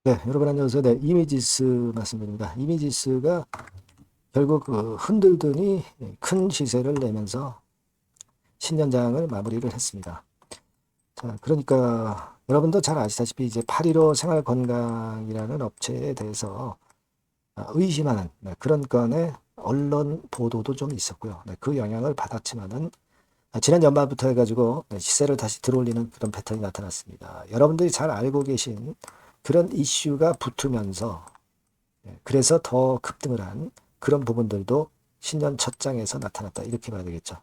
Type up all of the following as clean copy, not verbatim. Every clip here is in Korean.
네, 여러분 안녕하세요. 네, 이미지스 말씀드립니다. 이미지스가 결국 흔들더니 큰 시세를 내면서 신년장을 마무리를 했습니다. 자, 그러니까 여러분도 잘 아시다시피 이제 815 생활건강이라는 업체에 대해서 의심하는 그런 건의 언론 보도도 좀 있었고요. 네, 그 영향을 받았지만은 지난 연말부터 해가지고 시세를 다시 들어올리는 그런 패턴이 나타났습니다. 여러분들이 잘 알고 계신 그런 이슈가 붙으면서 그래서 더 급등을 한 그런 부분들도 신년 첫 장에서 나타났다. 이렇게 봐야 되겠죠.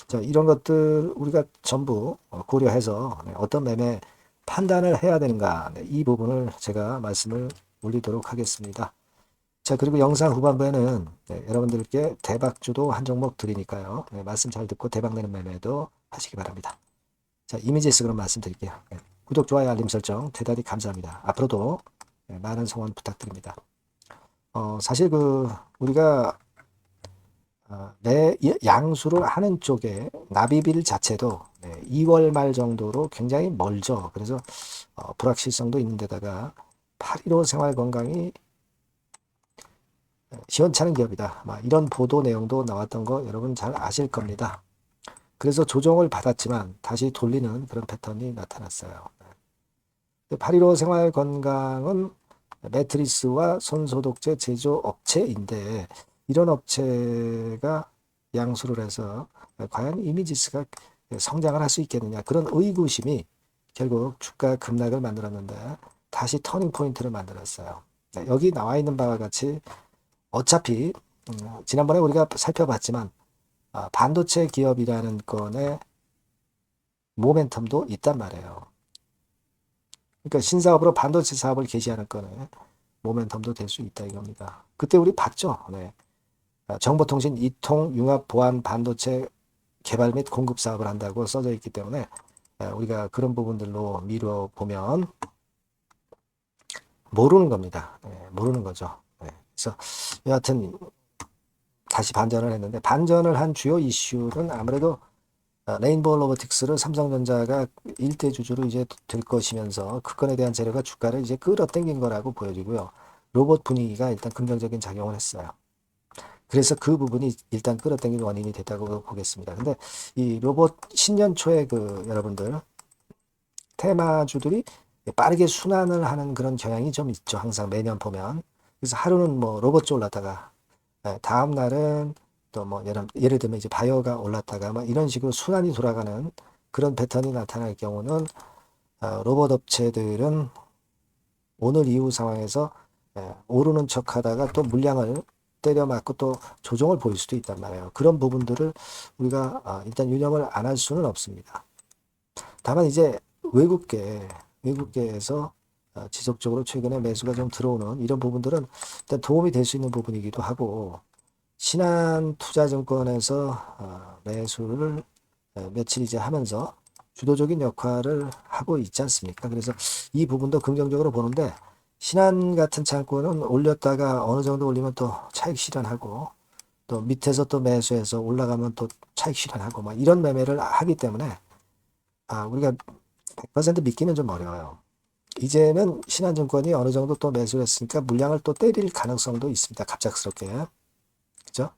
자, 이런 것들 우리가 전부 고려해서 어떤 매매 판단을 해야 되는가. 이 부분을 제가 말씀을 올리도록 하겠습니다. 자, 그리고 영상 후반부에는 여러분들께 대박주도 한 종목 드리니까요. 말씀 잘 듣고 대박 내는 매매도 하시기 바랍니다. 자, 이미지에서 그럼 말씀드릴게요. 구독, 좋아요, 알림 설정 대단히 감사합니다. 앞으로도 많은 성원 부탁드립니다. 사실 우리가 내 양수를 하는 쪽에 납입일 자체도 2월 말 정도로 굉장히 멀죠. 그래서 불확실성도 있는 데다가 8.15 생활건강이 시원찮은 기업이다. 이런 보도 내용도 나왔던 거 여러분 잘 아실 겁니다. 그래서 조정을 받았지만 다시 돌리는 그런 패턴이 나타났어요. 8.15 생활건강은 매트리스와 손소독제 제조 업체인데 이런 업체가 양수를 해서 과연 이미지스가 성장을 할 수 있겠느냐 그런 의구심이 결국 주가 급락을 만들었는데 다시 터닝 포인트를 만들었어요. 여기 나와 있는 바와 같이 어차피 지난번에 우리가 살펴봤지만 반도체 기업이라는 건에 모멘텀도 있단 말이에요. 그러니까 신사업으로 반도체 사업을 개시하는 건에 모멘텀도 될 수 있다 이겁니다. 그때 우리 봤죠. 네. 정보통신 이통 융합 보안 반도체 개발 및 공급 사업을 한다고 써져 있기 때문에 우리가 그런 부분들로 미뤄 보면 모르는 겁니다. 모르는 거죠. 그래서 여하튼 다시 반전을 했는데 반전을 한 주요 이슈는 아무래도 레인보우 로보틱스를 삼성전자가 일대 주주로 이제 될 것이면서 그 건에 대한 재료가 주가를 이제 끌어당긴 거라고 보여지고요. 로봇 분위기가 일단 긍정적인 작용을 했어요. 그래서 그 부분이 일단 끌어당긴 원인이 됐다고 보겠습니다. 근데 이 로봇 신년 초에 여러분들 테마주들이 빠르게 순환을 하는 그런 경향이 좀 있죠. 항상 매년 보면. 그래서 하루는 뭐 로봇 쪽 올랐다가 다음 날은 또 뭐 예를 들면 이제 바이오가 올랐다가 막 이런 식으로 순환이 돌아가는 그런 패턴이 나타날 경우는 로봇 업체들은 오늘 이후 상황에서 오르는 척하다가 또 물량을 때려 맞고 또 조정을 보일 수도 있단 말이에요. 그런 부분들을 우리가 일단 유념을 안 할 수는 없습니다. 다만 이제 외국계에서 지속적으로 최근에 매수가 좀 들어오는 이런 부분들은 일단 도움이 될 수 있는 부분이기도 하고 신한투자증권에서 매수를 며칠 이제 하면서 주도적인 역할을 하고 있지 않습니까? 그래서 이 부분도 긍정적으로 보는데 신한 같은 창구는 올렸다가 어느 정도 올리면 또 차익 실현하고 또 밑에서 또 매수해서 올라가면 또 차익 실현하고 막 이런 매매를 하기 때문에 우리가 100% 믿기는 좀 어려워요. 이제는 신한증권이 어느 정도 또 매수를 했으니까 물량을 또 때릴 가능성도 있습니다. 갑작스럽게. 그죠?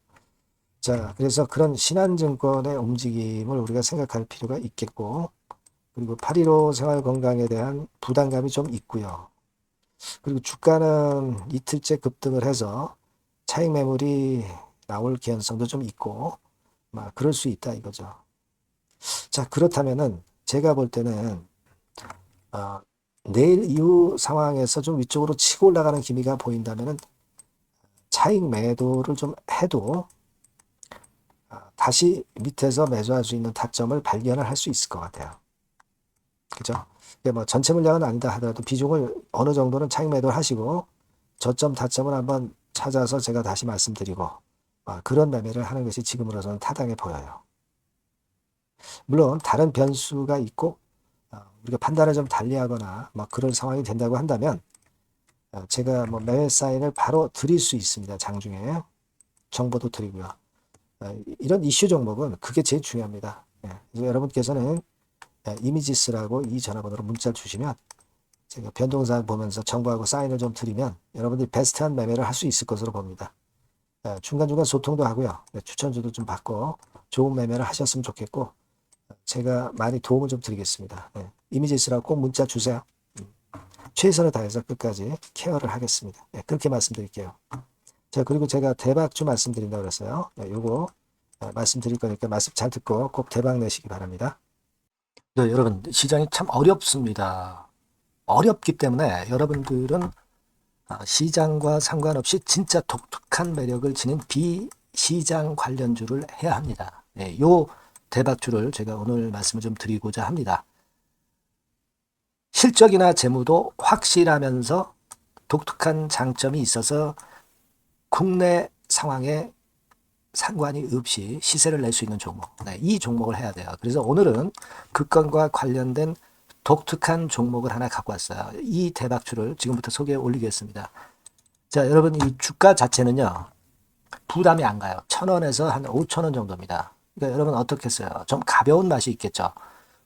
자, 그래서 그런 신한증권의 움직임을 우리가 생각할 필요가 있겠고, 그리고 8.15 생활건강에 대한 부담감이 좀 있고요. 그리고 주가는 이틀째 급등을 해서 차익 매물이 나올 개연성도 좀 있고, 막 그럴 수 있다 이거죠. 자, 그렇다면은 제가 볼 때는 어, 내일 이후 상황에서 좀 위쪽으로 치고 올라가는 기미가 보인다면은 차익 매도를 좀 해도 다시 밑에서 매수할 수 있는 타점을 발견을 할 수 있을 것 같아요. 그죠? 뭐 전체 물량은 아니다 하더라도 비중을 어느 정도는 차익 매도를 하시고 저점 타점을 한번 찾아서 제가 다시 말씀드리고 그런 매매를 하는 것이 지금으로서는 타당해 보여요. 물론 다른 변수가 있고 우리가 판단을 좀 달리하거나 그런 상황이 된다고 한다면 제가 뭐 매매 사인을 바로 드릴 수 있습니다. 장중에 정보도 드리고요. 이런 이슈 종목은 그게 제일 중요합니다. 그래서 여러분께서는 이미지스라고 이 전화번호로 문자를 주시면 제가 변동사항 보면서 정보하고 사인을 좀 드리면 여러분들이 베스트한 매매를 할 수 있을 것으로 봅니다. 중간중간 소통도 하고요. 추천주도 좀 받고 좋은 매매를 하셨으면 좋겠고 제가 많이 도움을 좀 드리겠습니다. 이미지스라고 꼭 문자 주세요. 최선을 다해서 끝까지 케어를 하겠습니다. 그렇게 말씀드릴게요. 자, 그리고 제가 대박주 말씀드린다고 그랬어요. 요거 말씀드릴 거니까 말씀 잘 듣고 꼭 대박 내시기 바랍니다. 여러분, 시장이 참 어렵습니다. 어렵기 때문에 여러분들은 시장과 상관없이 진짜 독특한 매력을 지닌 비시장 관련주를 해야 합니다. 요 대박주를 제가 오늘 말씀을 좀 드리고자 합니다. 실적이나 재무도 확실하면서 독특한 장점이 있어서 국내 상황에 상관이 없이 시세를 낼 수 있는 종목. 이 종목을 해야 돼요. 그래서 오늘은 그 건과 관련된 독특한 종목을 하나 갖고 왔어요. 이 대박주를 지금부터 소개해 올리겠습니다. 자, 여러분 이 주가 자체는요. 부담이 안 가요. 1,000원에서 한 5,000원 정도입니다. 그러니까 여러분 어떻겠어요? 좀 가벼운 맛이 있겠죠.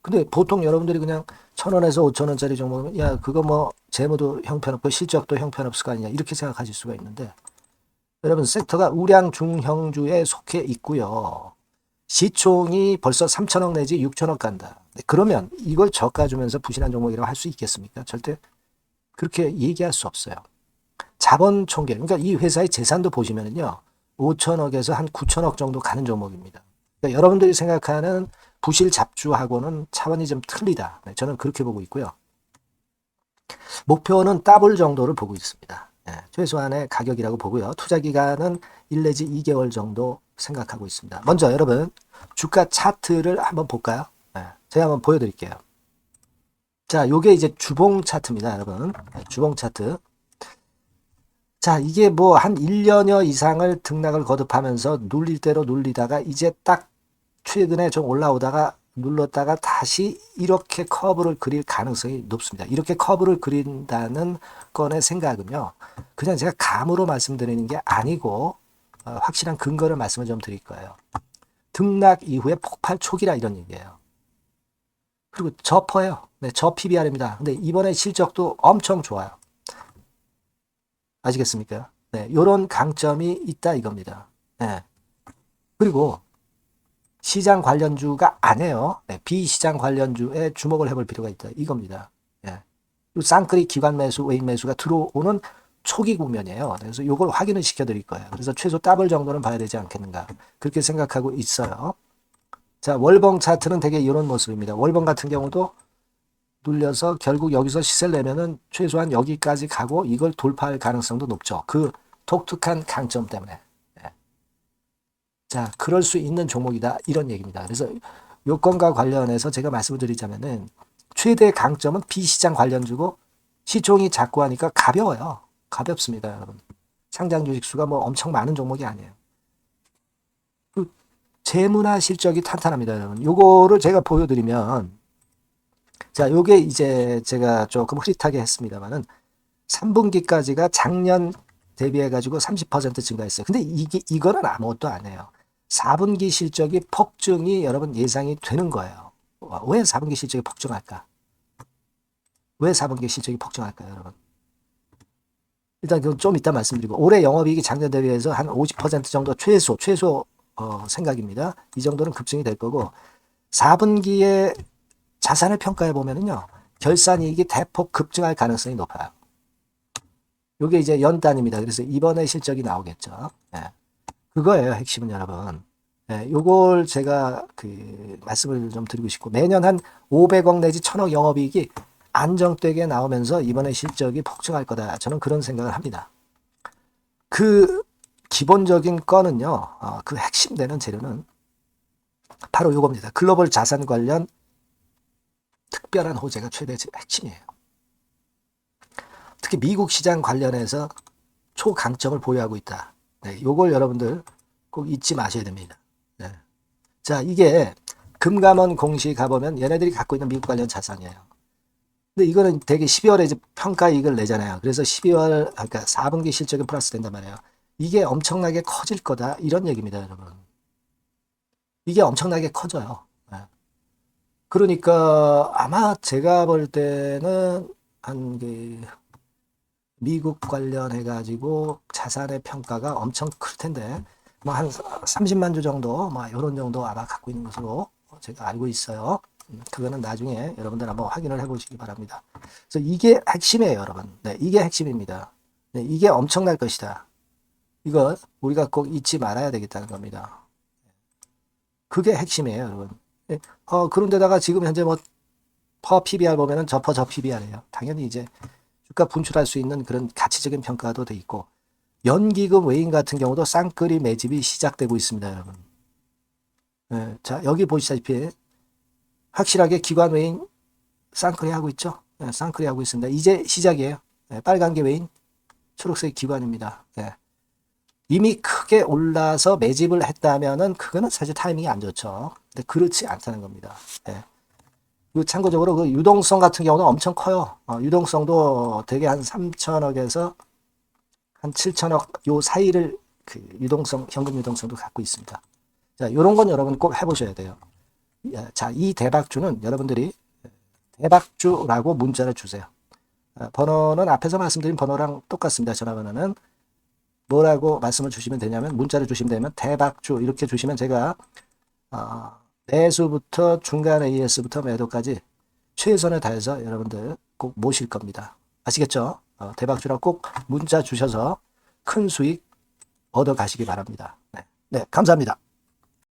근데 보통 여러분들이 그냥 1,000원에서 5,000원짜리 종목은 야 그거 뭐 재무도 형편없고 실적도 형편없을 거 아니냐 이렇게 생각하실 수가 있는데 여러분 섹터가 우량 중형주에 속해 있고요. 시총이 벌써 3천억 내지 6천억 간다. 그러면 이걸 저가 주면서 부실한 종목이라고 할 수 있겠습니까? 절대 그렇게 얘기할 수 없어요. 자본 총계, 그러니까 이 회사의 재산도 보시면은요. 5천억에서 한 9천억 정도 가는 종목입니다. 그러니까 여러분들이 생각하는 부실 잡주하고는 차원이 좀 틀리다. 저는 그렇게 보고 있고요. 목표는 더블 정도를 보고 있습니다. 최소한의 가격이라고 보고요. 투자 기간은 1 내지 2개월 정도 생각하고 있습니다. 먼저 여러분 주가 차트를 한번 볼까요? 제가 한번 보여드릴게요. 자, 요게 이제 주봉 차트입니다, 여러분. 주봉 차트. 자, 이게 뭐 한 1년여 이상을 등락을 거듭하면서 눌릴 대로 눌리다가 이제 딱 최근에 좀 올라오다가 눌렀다가 다시 이렇게 커브를 그릴 가능성이 높습니다. 이렇게 커브를 그린다는 건의 생각은요. 그냥 제가 감으로 말씀드리는 게 아니고 확실한 근거를 말씀을 좀 드릴 거예요. 등락 이후에 폭발 초기라 이런 얘기예요. 그리고 저퍼예요. 저 PBR입니다. 근데 이번에 실적도 엄청 좋아요. 아시겠습니까? 이런 강점이 있다 이겁니다. 그리고 시장 관련주가 아니에요. 비시장 관련주에 주목을 해볼 필요가 있다 이겁니다. 쌍끌이 기관 매수, 외인 매수가 들어오는 초기 국면이에요. 그래서 이걸 확인을 시켜드릴 거예요. 그래서 최소 더블 정도는 봐야 되지 않겠는가 그렇게 생각하고 있어요. 자, 월봉 차트는 되게 이런 모습입니다. 월봉 같은 경우도 눌려서 결국 여기서 시세를 내면은 최소한 여기까지 가고 이걸 돌파할 가능성도 높죠. 그 독특한 강점 때문에. 자, 그럴 수 있는 종목이다. 이런 얘기입니다. 그래서 요건과 관련해서 제가 말씀을 드리자면은 최대 강점은 비시장 관련주고 시총이 작고 하니까 가벼워요. 가볍습니다, 여러분. 상장 주식 수가 뭐 엄청 많은 종목이 아니에요. 그 재무나 실적이 탄탄합니다, 여러분. 요거를 제가 보여드리면 자, 요게 이제 제가 조금 흐릿하게 했습니다만은 3분기까지가 작년 대비해가지고 30% 증가했어요. 근데 이거는 아무것도 아니에요. 4분기 실적이 폭증이 여러분 예상이 되는 거예요. 왜 4분기 실적이 폭증할까? 왜 4분기 실적이 폭증할까요, 여러분? 일단 그건 좀 이따 말씀드리고 올해 영업이익이 작년 대비해서 한 50% 정도 최소 생각입니다. 이 정도는 급증이 될 거고 4분기에 자산을 평가해 보면은요. 결산이익이 대폭 급증할 가능성이 높아요. 이게 이제 연단입니다. 그래서 이번에 실적이 나오겠죠. 그거예요. 핵심은 여러분. 요걸 제가 말씀을 좀 드리고 싶고 매년 한 500억 내지 1000억 영업이익이 안정되게 나오면서 이번에 실적이 폭증할 거다. 저는 그런 생각을 합니다. 그 기본적인 건은요. 그 핵심되는 재료는 바로 요겁니다. 글로벌 자산 관련 특별한 호재가 최대 핵심이에요. 특히 미국 시장 관련해서 초강점을 보유하고 있다. 요걸 여러분들 꼭 잊지 마셔야 됩니다. 자, 이게 금감원 공시 가보면 얘네들이 갖고 있는 미국 관련 자산이에요. 근데 이거는 되게 12월에 이제 평가이익을 내잖아요. 그래서 12월, 그러니까 4분기 실적이 플러스 된단 말이에요. 이게 엄청나게 커질 거다. 이런 얘기입니다, 여러분. 이게 엄청나게 커져요. 그러니까 아마 제가 볼 때는 한 그 미국 관련해 가지고 자산의 평가가 엄청 클 텐데 뭐 한 30만 주 정도 뭐 이런 정도 아마 갖고 있는 것으로 제가 알고 있어요. 그거는 나중에 여러분들 한번 확인을 해보시기 바랍니다. 그래서 이게 핵심이에요, 여러분. 네, 이게 핵심입니다. 네, 이게 엄청날 것이다. 이거 우리가 꼭 잊지 말아야 되겠다는 겁니다. 그게 핵심이에요, 여러분. 네, 그런데다가 지금 현재 뭐 퍼 PBR 보면은 저 PBR이에요. 당연히 이제 주가 분출할 수 있는 그런 가치적인 평가도 돼 있고 연기금 외인 같은 경우도 쌍끌이 매집이 시작되고 있습니다, 여러분. 네, 자, 여기 보시다시피 확실하게 기관 외인 쌍끌이 하고 있죠. 네, 쌍끌이 하고 있습니다. 이제 시작이에요. 네, 빨간 게 외인, 초록색 기관입니다. 네. 이미 크게 올라서 매집을 했다면은 그거는 사실 타이밍이 안 좋죠. 근데 그렇지 않다는 겁니다. 네. 그리고 참고적으로 그 유동성 같은 경우는 엄청 커요. 유동성도 되게 한 3천억에서 한 7천억 요 사이를 그 유동성, 현금 유동성도 갖고 있습니다. 자, 요런 건 여러분 꼭 해보셔야 돼요. 자, 이 대박주는 여러분들이 대박주라고 문자를 주세요. 번호는 앞에서 말씀드린 번호랑 똑같습니다. 전화번호는 뭐라고 말씀을 주시면 되냐면 문자를 주시면 되면 대박주 이렇게 주시면 제가 매수부터 중간 AS부터 매도까지 최선을 다해서 여러분들 꼭 모실 겁니다. 아시겠죠? 대박주라고 꼭 문자 주셔서 큰 수익 얻어 가시기 바랍니다. 네, 네, 감사합니다.